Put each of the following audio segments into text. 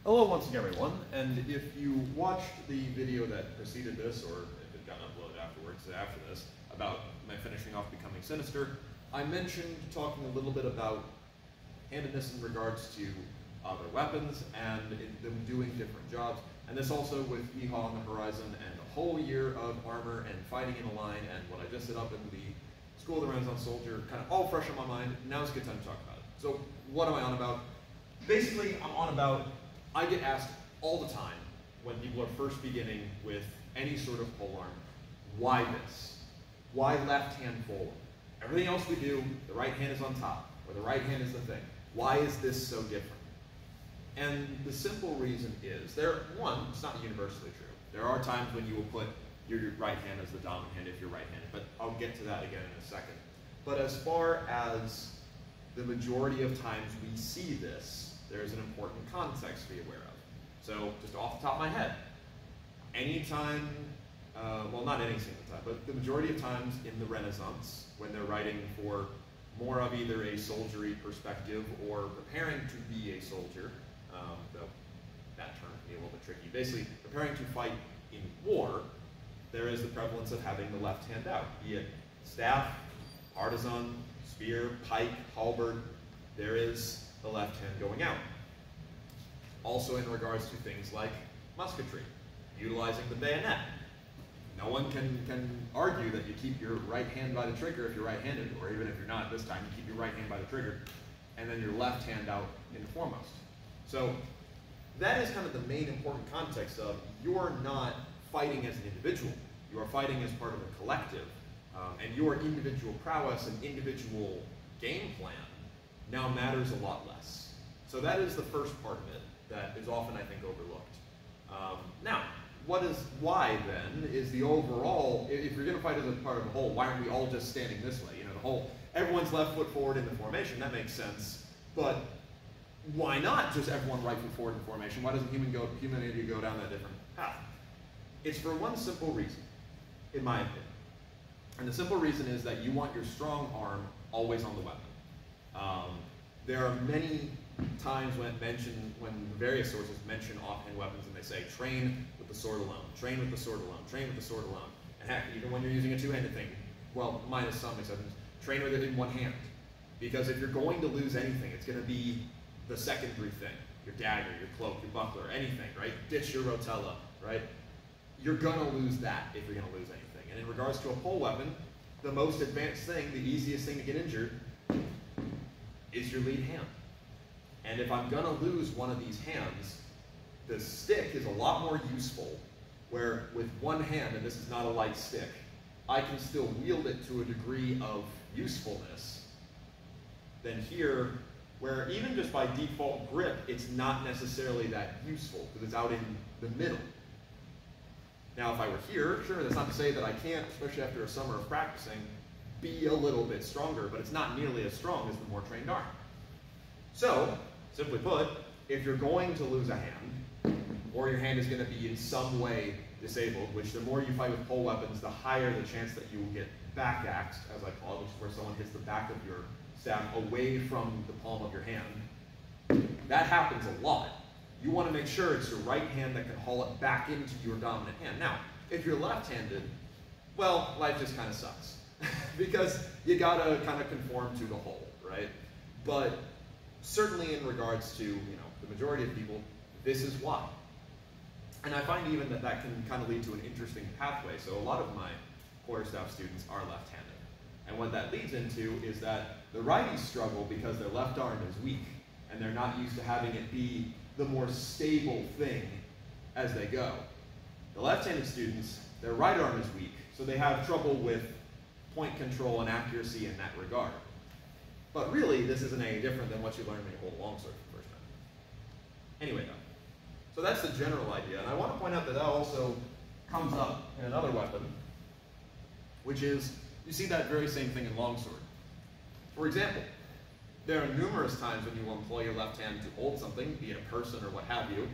Hello once again, everyone, and if you watched the video that preceded this, or if it got uploaded afterwards, after this, about my finishing off Becoming Sinister, I mentioned talking a little bit about handedness in regards to other weapons and them doing different jobs, and this also with EHA on the horizon and a whole year of armor and fighting in a line and what I just did up in the School of the Renaissance Soldier, kind of all fresh on my mind. Now's a good time to talk about it. So what am I on about? Basically, I'm on about, I get asked all the time when people are first beginning with any sort of polearm, why this? Why left hand forward? Everything else we do, the right hand is on top, or the right hand is the thing. Why is this so different? And the simple reason is, one, it's not universally true. There are times when you will put your right hand as the dominant hand if you're right-handed, but I'll get to that again in a second. But as far as the majority of times we see this, there's an important context to be aware of. So just off the top of my head, anytime, well not any single time, but the majority of times in the Renaissance, when they're writing for more of either a soldiery perspective or preparing to be a soldier, though that term can be a little bit tricky, basically preparing to fight in war, there is the prevalence of having the left hand out, be it staff, partisan, spear, pike, halberd, there is the left hand going out. Also in regards to things like musketry, utilizing the bayonet. No one can argue that you keep your right hand by the trigger if you're right-handed, or even if you're not this time, you keep your right hand by the trigger, and then your left hand out in the foremost. So that is kind of the main important context of you're not fighting as an individual, you are fighting as part of a collective, and your individual prowess and individual game plan now matters a lot less. So that is the first part of it that is often, I think, overlooked. Now, why then is the overall, if you're going to fight as a part of a whole, why aren't we all just standing this way? You know, the whole, everyone's left foot forward in the formation, that makes sense, but why not just everyone right foot forward in formation? Why doesn't humanity go down that different path? It's for one simple reason, in my opinion. And the simple reason is that you want your strong arm always on the weapon. There are many times when various sources mention offhand weapons and they say, train with the sword alone, train with the sword alone, train with the sword alone. And heck, even when you're using a two-handed thing, well, minus some exceptions, train with it in one hand. Because if you're going to lose anything, it's going to be the secondary thing. Your dagger, your cloak, your buckler, anything, right? Ditch your rotella, right? You're going to lose that if you're going to lose anything. And in regards to a pole weapon, the most advanced thing, the easiest thing to get injured, is your lead hand. And if I'm going to lose one of these hands, the stick is a lot more useful, where with one hand, and this is not a light stick, I can still wield it to a degree of usefulness than here, where even just by default grip, it's not necessarily that useful, because it's out in the middle. Now, if I were here, sure, that's not to say that I can't, especially after a summer of practicing, be a little bit stronger, but it's not nearly as strong as the more trained arm. So, simply put, if you're going to lose a hand, or your hand is going to be in some way disabled, which the more you fight with pole weapons, the higher the chance that you will get back axed, as I call it, which is where someone hits the back of your staff away from the palm of your hand. That happens a lot. You want to make sure it's your right hand that can haul it back into your dominant hand. Now, if you're left-handed, well, life just kind of sucks. Because you gotta kind of conform to the whole, right? But certainly in regards to, you know, the majority of people, this is why. And I find even that that can kind of lead to an interesting pathway. So a lot of my quarterstaff students are left-handed. And what that leads into is that the righties struggle because their left arm is weak, and they're not used to having it be the more stable thing as they go. The left-handed students, their right arm is weak, so they have trouble with point control and accuracy in that regard. But really, this isn't any different than what you learn when you hold a longsword for the first time. Anyway, though, so that's the general idea, and I want to point out that that also comes up in another weapon, which is, you see that very same thing in longsword. For example, there are numerous times when you will employ your left hand to hold something, be it a person or what have you,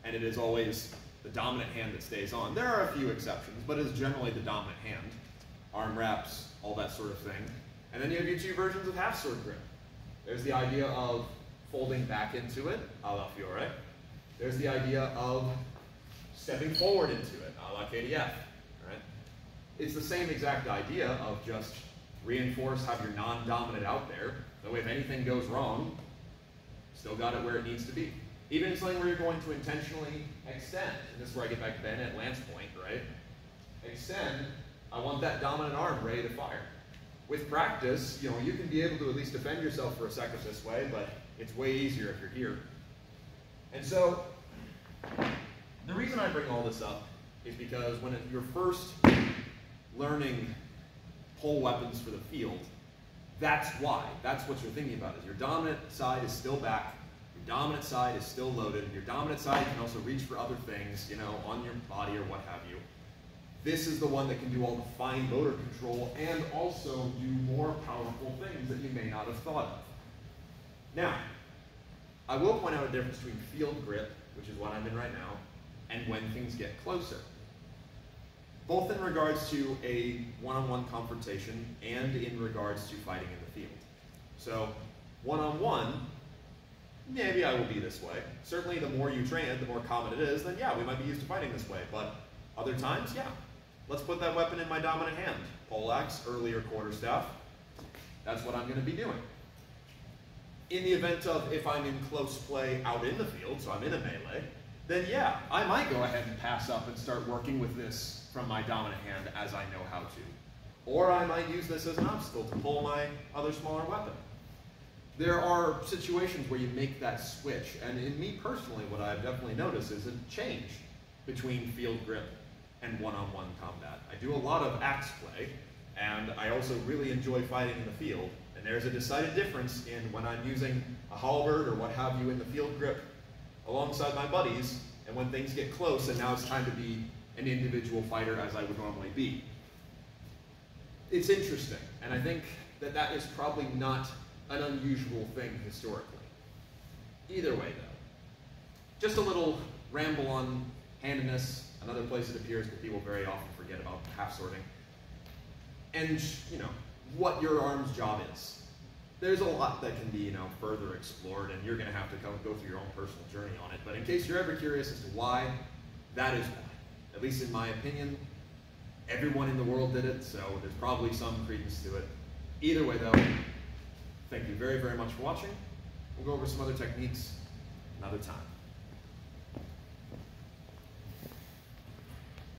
and it is always the dominant hand that stays on. There are a few exceptions, but it is generally the dominant hand. Arm wraps, all that sort of thing. And then you have your two versions of half sword grip. There's the idea of folding back into it, a la Fiore, There's the idea of stepping forward into it, a la KDF, right? It's the same exact idea of just reinforce, have your non-dominant out there, that way if anything goes wrong, still got it where it needs to be. Even in something where you're going to intentionally extend, and this is where I get back to Ben at Lance point, right? Extend, I want that dominant arm ready to fire. With practice, you can be able to at least defend yourself for a second this way, but it's way easier if you're here. And so, the reason I bring all this up is because when you're first learning pole weapons for the field, that's why. That's what you're thinking about, is your dominant side is still back, your dominant side is still loaded, and your dominant side can also reach for other things, on your body or what have you. This is the one that can do all the fine motor control and also do more powerful things that you may not have thought of. Now, I will point out a difference between field grip, which is what I'm in right now, and when things get closer. Both in regards to a one-on-one confrontation and in regards to fighting in the field. So, one-on-one, maybe I will be this way. Certainly the more you train it, the more common it is, then yeah, we might be used to fighting this way, but other times, yeah. Let's put that weapon in my dominant hand. Poleaxe, earlier quarterstaff. That's what I'm going to be doing. In the event of if I'm in close play out in the field, so I'm in a melee, then yeah, I might go ahead and pass up and start working with this from my dominant hand as I know how to. Or I might use this as an obstacle to pull my other smaller weapon. There are situations where you make that switch, and in me personally, what I've definitely noticed is a change between field grip and one-on-one combat. I do a lot of axe play, and I also really enjoy fighting in the field, and there's a decided difference in when I'm using a halberd or what have you in the field grip alongside my buddies, and when things get close and now it's time to be an individual fighter as I would normally be. It's interesting, and I think that that is probably not an unusual thing historically. Either way though, just a little ramble on handedness, another place it appears that people very often forget about half sorting, and what your arm's job is. There's a lot that can be further explored, and you're going to have to go through your own personal journey on it, but in case you're ever curious as to why, that is why. At least in my opinion, everyone in the world did it, so there's probably some credence to it. Either way though, thank you very, very much for watching. We'll go over some other techniques another time.